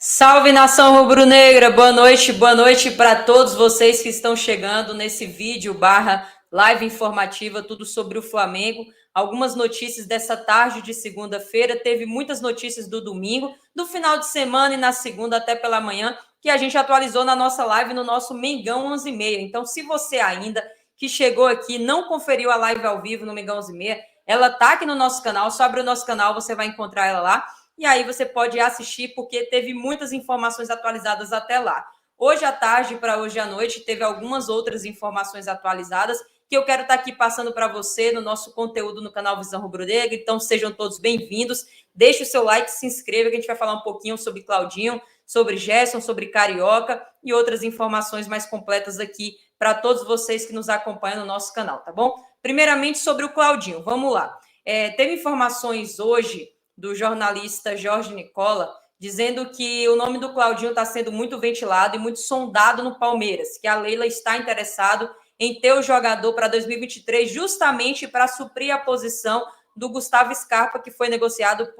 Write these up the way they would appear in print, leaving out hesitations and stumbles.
Salve, nação rubro-negra, boa noite para todos vocês que estão chegando nesse vídeo barra live informativa, tudo sobre o Flamengo. Algumas notícias dessa tarde de segunda-feira, teve muitas notícias do domingo, do final de semana e na segunda até pela manhã, que a gente atualizou na nossa live, no nosso Mengão 11h30. Então, se você ainda que chegou aqui não conferiu a live ao vivo no Mengão 11h30, ela tá aqui no nosso canal, só abre o nosso canal, você vai encontrar ela lá. E aí você pode assistir, porque teve muitas informações atualizadas até lá. Hoje à tarde para hoje à noite, teve algumas outras informações atualizadas que eu quero estar aqui passando para você no nosso conteúdo no canal Visão Rubro-Negra. Então, sejam todos bem-vindos. Deixe o seu like, se inscreva, que a gente vai falar um pouquinho sobre Claudinho, sobre Gerson, sobre Carioca e outras informações mais completas aqui para todos vocês que nos acompanham no nosso canal, tá bom? Primeiramente, sobre o Claudinho, vamos lá. Teve informações hoje do jornalista Jorge Nicola, dizendo que o nome do Claudinho está sendo muito ventilado e muito sondado no Palmeiras, que a Leila está interessado em ter o jogador para 2023 justamente para suprir a posição do Gustavo Scarpa, que foi negociado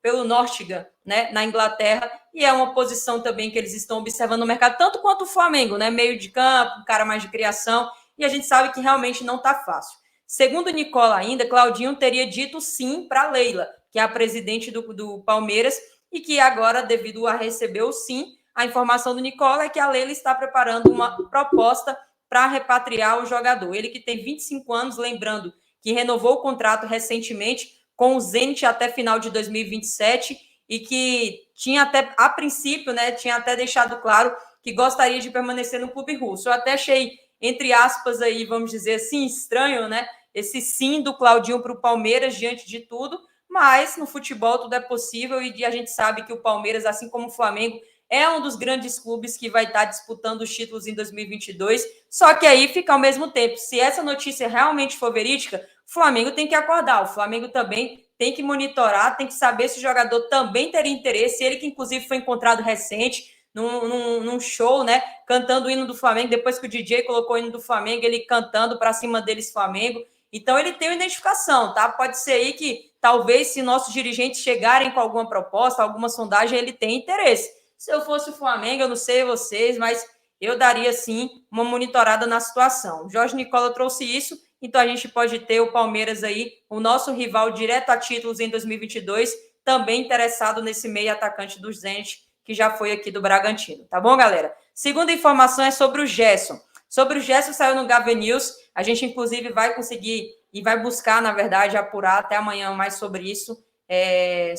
pelo Nottingham, né, na Inglaterra, e é uma posição também que eles estão observando no mercado, tanto quanto o Flamengo, né, meio de campo, um cara mais de criação, e a gente sabe que realmente não está fácil. Segundo Nicola ainda, Claudinho teria dito sim para Leila, que é a presidente do Palmeiras, e que agora, devido a receber o sim, a informação do Nicola é que a Leila está preparando uma proposta para repatriar o jogador. Ele que tem 25 anos, lembrando que renovou o contrato recentemente com o Zenit até final de 2027 e que tinha até, a princípio, né, tinha até deixado claro que gostaria de permanecer no clube russo. Eu até achei, entre aspas, aí, vamos dizer assim, estranho, né, esse sim do Claudinho para o Palmeiras diante de tudo, mas no futebol tudo é possível e a gente sabe que o Palmeiras, assim como o Flamengo, é um dos grandes clubes que vai estar disputando os títulos em 2022, só que aí fica ao mesmo tempo, se essa notícia realmente for verídica, o Flamengo tem que acordar, o Flamengo também tem que monitorar, tem que saber se o jogador também teria interesse, ele que inclusive foi encontrado recente, num show, né, cantando o hino do Flamengo, depois que o DJ colocou o hino do Flamengo, ele cantando para cima deles Flamengo, então ele tem uma identificação, tá? Pode ser aí que talvez se nossos dirigentes chegarem com alguma proposta, alguma sondagem, ele tem interesse. Se eu fosse o Flamengo, eu não sei vocês, mas eu daria sim uma monitorada na situação. O Jorge Nicola trouxe isso, então a gente pode ter o Palmeiras aí, o nosso rival direto a títulos em 2022, também interessado nesse meio atacante do Zenit, que já foi aqui do Bragantino. Tá bom, galera? Segunda informação é sobre o Gerson. Sobre o Gerson, saiu no Gavê News. A gente, inclusive, vai conseguir e vai buscar, na verdade, apurar até amanhã mais sobre isso,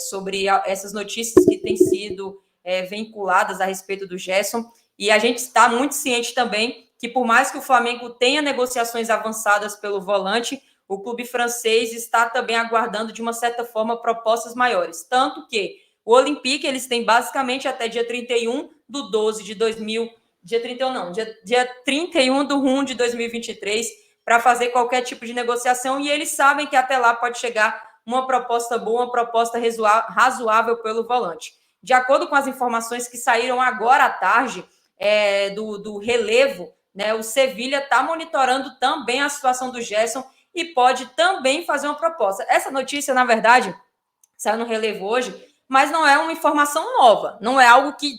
sobre essas notícias que têm sido vinculadas a respeito do Gerson. E a gente está muito ciente também que, por mais que o Flamengo tenha negociações avançadas pelo volante, o clube francês está também aguardando, de uma certa forma, propostas maiores. Tanto que o Olympique, eles têm basicamente até dia 31 do 12 de 2000, dia 31 não, dia 31 do 1 de 2023, para fazer qualquer tipo de negociação, e eles sabem que até lá pode chegar uma proposta boa, uma proposta razoável pelo volante. De acordo com as informações que saíram agora à tarde do relevo, né, o Sevilha está monitorando também a situação do Gerson e pode também fazer uma proposta. Essa notícia, na verdade, saiu no relevo hoje, mas não é uma informação nova, não é algo que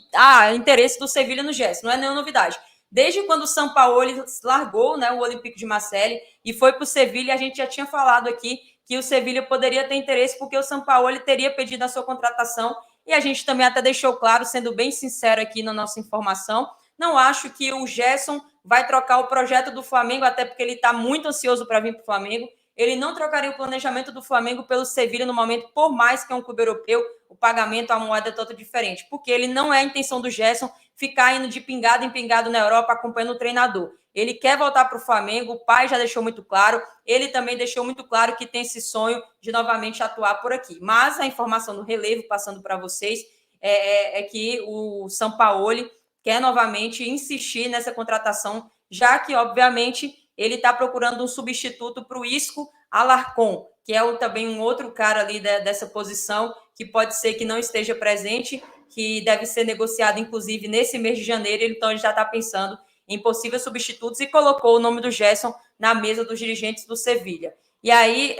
interesse do Sevilha no Gerson, não é nenhuma novidade. Desde quando o Sampaoli largou, né, o Olympique de Marseille e foi para o Sevilha, a gente já tinha falado aqui que o Sevilha poderia ter interesse porque o Sampaoli teria pedido a sua contratação, e a gente também até deixou claro, sendo bem sincero aqui na nossa informação, não acho que o Gerson vai trocar o projeto do Flamengo, até porque ele está muito ansioso para vir para o Flamengo. Ele não trocaria o planejamento do Flamengo pelo Sevilha no momento, por mais que é um clube europeu, o pagamento, a moeda é totalmente diferente, porque ele não é a intenção do Gerson ficar indo de pingado em pingado na Europa acompanhando o treinador. Ele quer voltar para o Flamengo, o pai já deixou muito claro, ele também deixou muito claro que tem esse sonho de novamente atuar por aqui. Mas a informação no relevo, passando para vocês, é que o Sampaoli quer novamente insistir nessa contratação, já que, obviamente, ele está procurando um substituto para o Isco Alarcón, que é também um outro cara ali dessa posição, que pode ser que não esteja presente, que deve ser negociado, inclusive, nesse mês de janeiro. Então, ele já está pensando em possíveis substitutos e colocou o nome do Gerson na mesa dos dirigentes do Sevilha. E aí,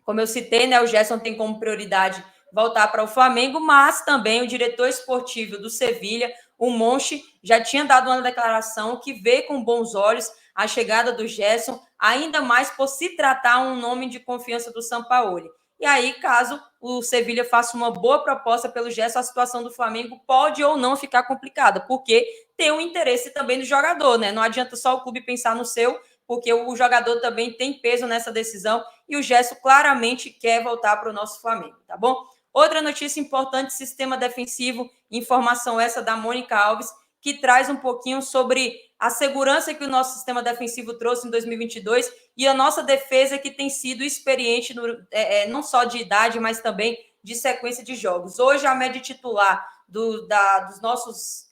como eu citei, né, o Gerson tem como prioridade voltar para o Flamengo, mas também o diretor esportivo do Sevilha, o Monchi, já tinha dado uma declaração que vê com bons olhos a chegada do Gerson, ainda mais por se tratar um nome de confiança do Sampaoli. E aí, caso o Sevilha faça uma boa proposta pelo Gerson, a situação do Flamengo pode ou não ficar complicada, porque tem um interesse também do jogador, né? Não adianta só o clube pensar no seu, porque o jogador também tem peso nessa decisão e o Gerson claramente quer voltar para o nosso Flamengo, tá bom? Outra notícia importante, sistema defensivo, informação essa da Mônica Alves, que traz um pouquinho sobre a segurança que o nosso sistema defensivo trouxe em 2022 e a nossa defesa que tem sido experiente, não só de idade, mas também de sequência de jogos. Hoje, a média titular dos nossos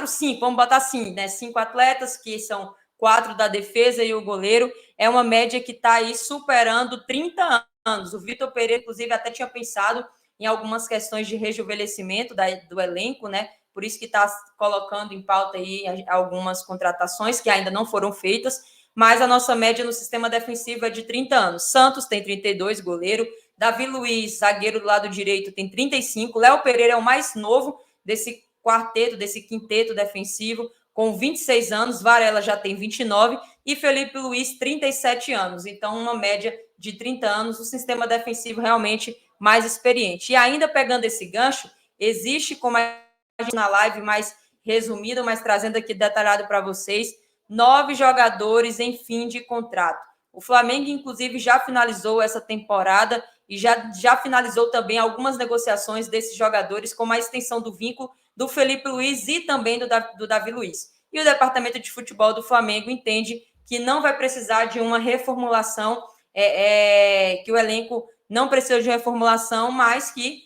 5, vamos botar assim, né? 5 atletas, que são 4 da defesa e o goleiro, é uma média que está aí superando 30 anos. O Vitor Pereira, inclusive, até tinha pensado em algumas questões de rejuvenescimento do elenco, né? Por isso que está colocando em pauta aí algumas contratações que ainda não foram feitas, mas a nossa média no sistema defensivo é de 30 anos. Santos tem 32, goleiro. Davi Luiz, zagueiro do lado direito, tem 35. Léo Pereira é o mais novo desse quarteto, desse quinteto defensivo, com 26 anos. Varela já tem 29 e Felipe Luiz, 37 anos. Então, uma média de 30 anos, o sistema defensivo realmente mais experiente. E ainda pegando esse gancho, existe, como a gente na live mais resumida, mas trazendo aqui detalhado para vocês, 9 jogadores em fim de contrato. O Flamengo, inclusive, já finalizou essa temporada e já finalizou também algumas negociações desses jogadores, como a extensão do vínculo do Felipe Luiz e também do Davi Luiz. E o departamento de futebol do Flamengo entende que não vai precisar de uma reformulação, que o elenco não precisa de reformulação, mas que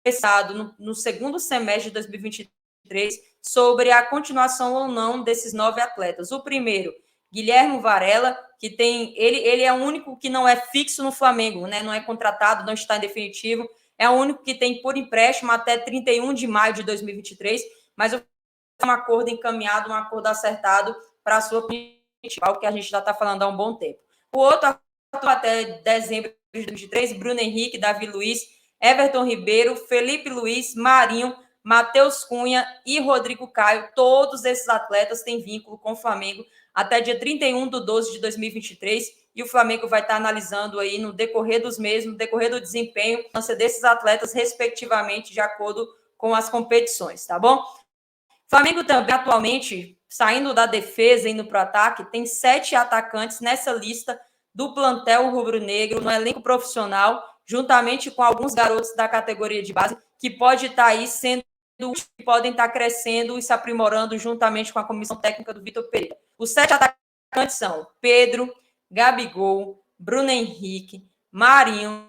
precisado no segundo semestre de 2023 sobre a continuação ou não desses 9 atletas. O primeiro, Guilherme Varela, que tem ele é o único que não é fixo no Flamengo, né? Não é contratado, não está em definitivo, é o único que tem por empréstimo até 31 de maio de 2023, mas um acordo encaminhado, um acordo acertado para a sua principal, que a gente já está falando há um bom tempo. O outro até dezembro de 2023, Bruno Henrique, Davi Luiz, Everton Ribeiro, Felipe Luiz, Marinho, Matheus Cunha e Rodrigo Caio. Todos esses atletas têm vínculo com o Flamengo até dia 31 de 12 de 2023, e o Flamengo vai estar analisando aí no decorrer dos meses, no decorrer do desempenho desses atletas, respectivamente, de acordo com as competições, tá bom? Flamengo também, atualmente, saindo da defesa e indo para o ataque, tem 7 atacantes nessa lista do plantel rubro-negro, no elenco profissional, juntamente com alguns garotos da categoria de base, que pode estar aí sendo, que podem estar crescendo e se aprimorando juntamente com a comissão técnica do Vitor Pereira. Os 7 atacantes são Pedro, Gabigol, Bruno Henrique, Marinho,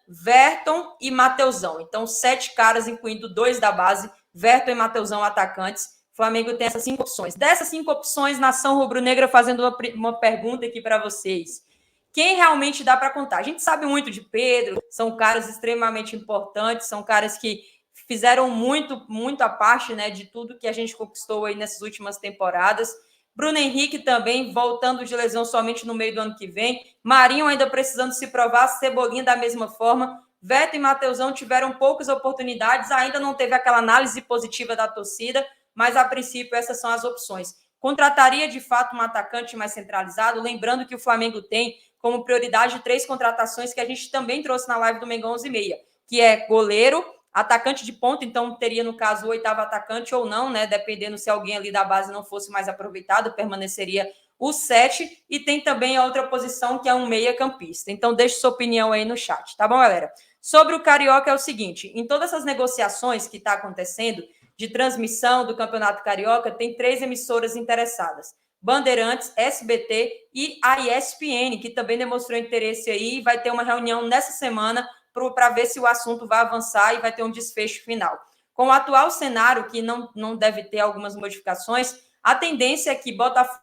Verton e Mateusão. Então, 7 caras, incluindo 2 da base, Verton e Mateusão, atacantes. O Flamengo tem essas 5 opções. Dessas 5 opções, nação rubro-negra, fazendo uma pergunta aqui para vocês. Quem realmente dá para contar? A gente sabe muito de Pedro, são caras extremamente importantes, são caras que fizeram muito a parte, né, de tudo que a gente conquistou aí nessas últimas temporadas. Bruno Henrique também voltando de lesão somente no meio do ano que vem. Marinho ainda precisando se provar, Cebolinha da mesma forma. Veto e Mateusão tiveram poucas oportunidades, ainda não teve aquela análise positiva da torcida, mas a princípio essas são as opções. Contrataria de fato um atacante mais centralizado, lembrando que o Flamengo tem como prioridade 3 contratações que a gente também trouxe na live do Mengão 11h30, que é goleiro, atacante de ponta, então teria no caso o 8º atacante ou não, né? Dependendo se alguém ali da base não fosse mais aproveitado, permaneceria o 7, e tem também a outra posição que é um meia-campista. Então deixe sua opinião aí no chat, tá bom, galera? Sobre o Carioca é o seguinte, em todas essas negociações que está acontecendo de transmissão do Campeonato Carioca, tem 3 emissoras interessadas: Bandeirantes, SBT e a ESPN, que também demonstrou interesse aí, e vai ter uma reunião nessa semana para ver se o assunto vai avançar e vai ter um desfecho final. Com o atual cenário, que não deve ter algumas modificações, a tendência é que Botafogo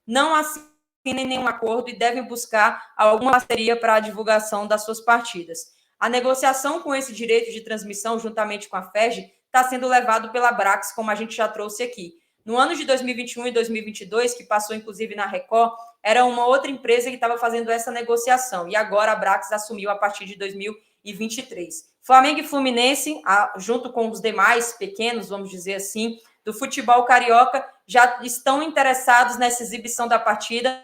não assine nenhum acordo e devem buscar alguma parceria para a divulgação das suas partidas. A negociação com esse direito de transmissão, juntamente com a FERJ, está sendo levado pela Brax, como a gente já trouxe aqui. No ano de 2021 e 2022, que passou inclusive na Record, era uma outra empresa que estava fazendo essa negociação. E agora a Brax assumiu a partir de 2023. 2023. Flamengo e Fluminense, junto com os demais pequenos, vamos dizer assim, do futebol carioca, já estão interessados nessa exibição da partida,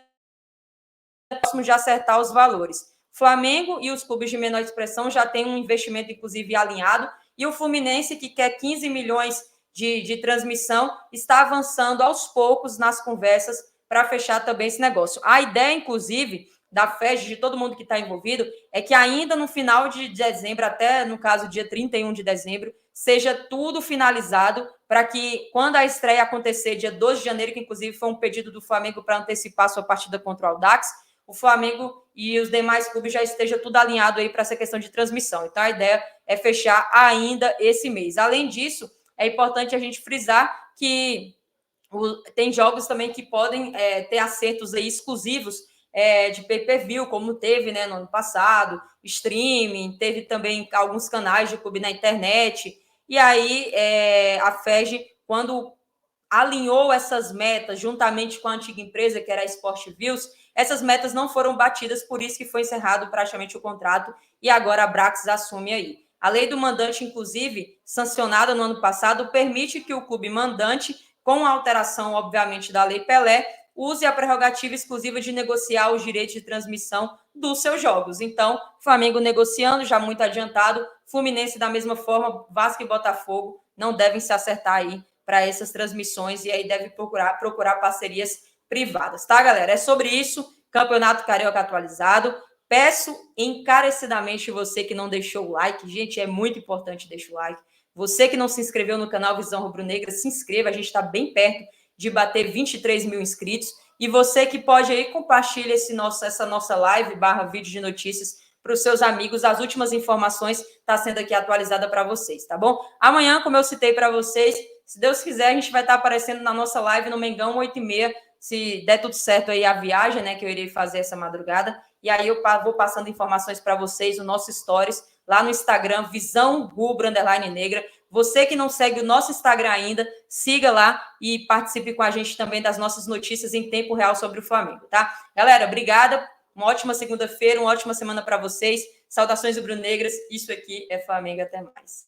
próximo de acertar os valores. Flamengo e os clubes de menor expressão já têm um investimento, inclusive, alinhado, e o Fluminense, que quer 15 milhões de transmissão, está avançando aos poucos nas conversas para fechar também esse negócio. A ideia, inclusive, da FED, de todo mundo que está envolvido, é que ainda no final de dezembro, até no caso dia 31 de dezembro, seja tudo finalizado para que, quando a estreia acontecer, dia 12 de janeiro, que inclusive foi um pedido do Flamengo para antecipar sua partida contra o Audax, o Flamengo e os demais clubes já esteja tudo alinhado aí para essa questão de transmissão. Então, a ideia é fechar ainda esse mês. Além disso, é importante a gente frisar que tem jogos também que podem ter acertos aí exclusivos de pay-per-view, como teve, né, no ano passado, streaming, teve também alguns canais de clube na internet. E aí, a FEG, quando alinhou essas metas juntamente com a antiga empresa, que era a Sport Views, essas metas não foram batidas, por isso que foi encerrado praticamente o contrato e agora a Brax assume aí. A lei do mandante, inclusive, sancionada no ano passado, permite que o clube mandante, com a alteração, obviamente, da Lei Pelé, use a prerrogativa exclusiva de negociar os direitos de transmissão dos seus jogos. Então, Flamengo negociando, já muito adiantado, Fluminense da mesma forma, Vasco e Botafogo não devem se acertar aí para essas transmissões e aí deve procurar parcerias privadas, tá, galera? É sobre isso, Campeonato Carioca atualizado. Peço encarecidamente você que não deixou o like, gente, é muito importante deixar o like. Você que não se inscreveu no canal Visão Rubro-Negra, se inscreva, a gente está bem perto de bater 23 mil inscritos. E você que pode aí, compartilha essa nossa live / vídeo de notícias para os seus amigos. As últimas informações tá sendo aqui atualizada para vocês, tá bom? Amanhã, como eu citei para vocês, se Deus quiser, a gente vai estar aparecendo na nossa live no Mengão, 8h30, se der tudo certo aí a viagem, né, que eu irei fazer essa madrugada. E aí eu vou passando informações para vocês no nosso Stories, lá no Instagram, Visão Rubro_Negra. Você que não segue o nosso Instagram ainda, siga lá e participe com a gente também das nossas notícias em tempo real sobre o Flamengo, tá? Galera, obrigada. Uma ótima segunda-feira, uma ótima semana para vocês. Saudações rubro-negras. Isso aqui é Flamengo. Até mais.